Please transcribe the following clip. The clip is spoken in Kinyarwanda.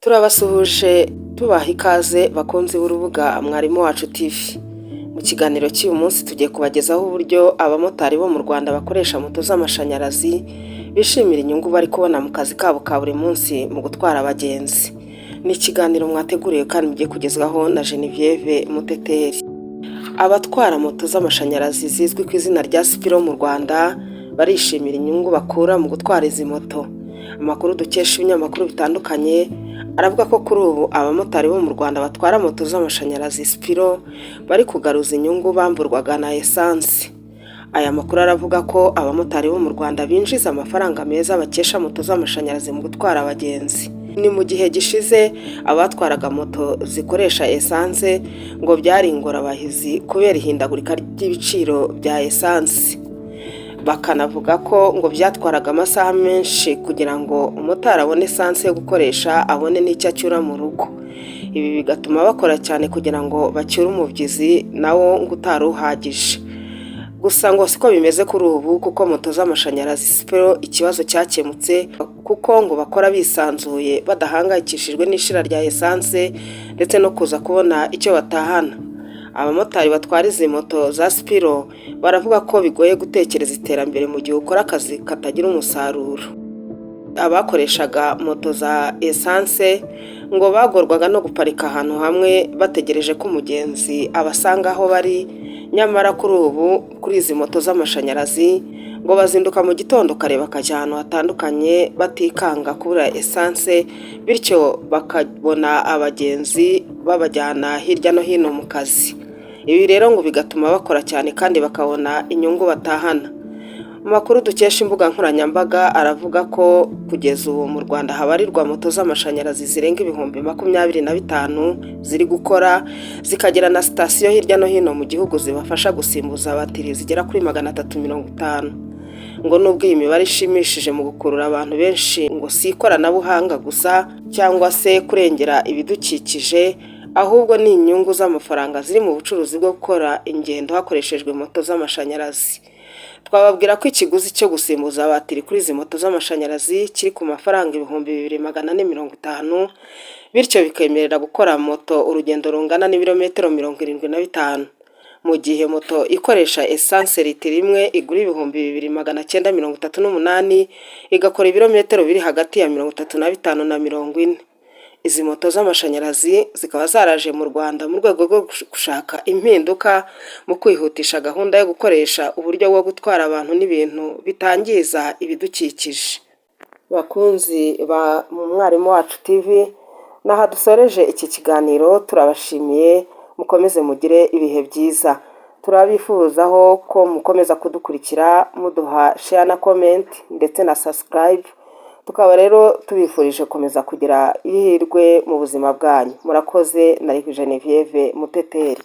turabasuhuje tubaha ikaze bakunzi b'urubuga Mwarimu Wacu TV. Mu kiganiro cy'uyu munsi tugiye kubagezaho uburyo abamotari bo mu Rwanda bakoresha moto z'amashanyarazi bishimira inyungu bari kubona mu kazi kabo ka buri munsi mu gutwara abagenzi. Ni ikiganiro mwateguriwe kandi mugiye kugezwaho na Genevieve Muteteri. Abatwara moto z'amashanyarazi zizwi ku izina rya Spiro mu Rwanda barishimira inyungu bakura mu gutwara izi moto. Amakuru dukesha ibinyamakuru bitandukanye aravuga ko kuri ubu abamotari bo mu Rwanda batwara moto z'amashanyarazi Spiro bari kugaruza inyungu bamburwaga na essence. Aya makuru aravuga ko abamotari bo mu Rwanda binjiza amafaranga meza bakesha moto z'amashanyarazi mu gutwara abagenzi. Ni mu gihe gishize abatwaraga moto zikoresha essence ngo byari ingorabahizi kubera ihindagurika ry'ibiciro bya essence. Bakanavuga ko ngo byatwaraga amasaha menshi kugira ngo umotari abone essence yo gukoresha abone n'icyo acyura mu rugo. Ibi bigatuma bakora cyane kugira ngo bacyure umubyizi nawo ngo utaruhagije. Gusa ngo siko bimeze kuri ubu kuko moto z'amashanyarazi Spiro ikibazo cyakemutse kuko ngo bakora bisanzuye badahangayikishijwe n'ishira rya essence ndetse no kuza kubona icyo batahana. Abamotari batwara izi moto za Spiro baravuga ko bigoye gutekereza iterambere mu gihe ukora akazi katagira umusaruro. Abakoreshaga moto za essence ngo bagorwaga no guparika ahantu hamwe bategereje ko umugenzi abasanga aho bari, nyamara kuri ubu kuri izi moto z'amashanyarazi ngo bazinduka mu gitondo kare bakajya ahantu hatandukanye batikanga kubura essence, bityo bakabona abagenzi babajyana hirya no hino mu kazi. Ibi rero ngo bigatuma bakora cyane kandi bakabona inyungu batahana. Amakuru dukesha imbuga nkoranyambaga aravuga ko kugeza ubu mu Rwanda habarirwa moto z'amashanyarazi zirenga ibihumbi 25 ziri gukora, zikagera na sitasiyo hirya no hino mu gihugu zibafasha gusimbuza batiri zigera kuri 350. Ngo nubwo iyi mibare ishimishije mu gukurura abantu benshi, ngo si ikoranabuhanga gusa cyangwa se kurengera ibidukikije, ahubwo ni inyungu z'amafaranga ziri mu bucuruzi bwo gukora ingendo hakoreshejwe moto z'amashanyarazi. Twababwira ko ikiguzi cyo gusimbuza batiri kuri izi moto z'amashanyarazi kiri ku mafaranga 2450, bityo bikemerera gukora moto urugendo rungana n'ibirometero 75. Mu gihe moto ikoresha essence litiro imwe igura 2938 igakora ibirometero biri hagati ya 35 na 40. Izi moto z'amashanyarazi zikaba zaraje mu Rwanda mu rwego rwo gushaka impinduka mu kwihutisha gahunda yo gukoresha uburyo bwo gutwara abantu n'ibintu bitangiza ibidukikije. Bakunzi ba Mwarimu Wacu TV, naha dusoreje iki kiganiro, turabashimiye, mukomeze mugire ibihe byiza. Turabifuzaho ko mukomeza kudukurikira muduha share na comment ndetse na subscribe. Tukaba rero tubifurije komeza kugira ihirwe mu buzima bwanyu. Murakoze. Nari Genevieve Muteteri.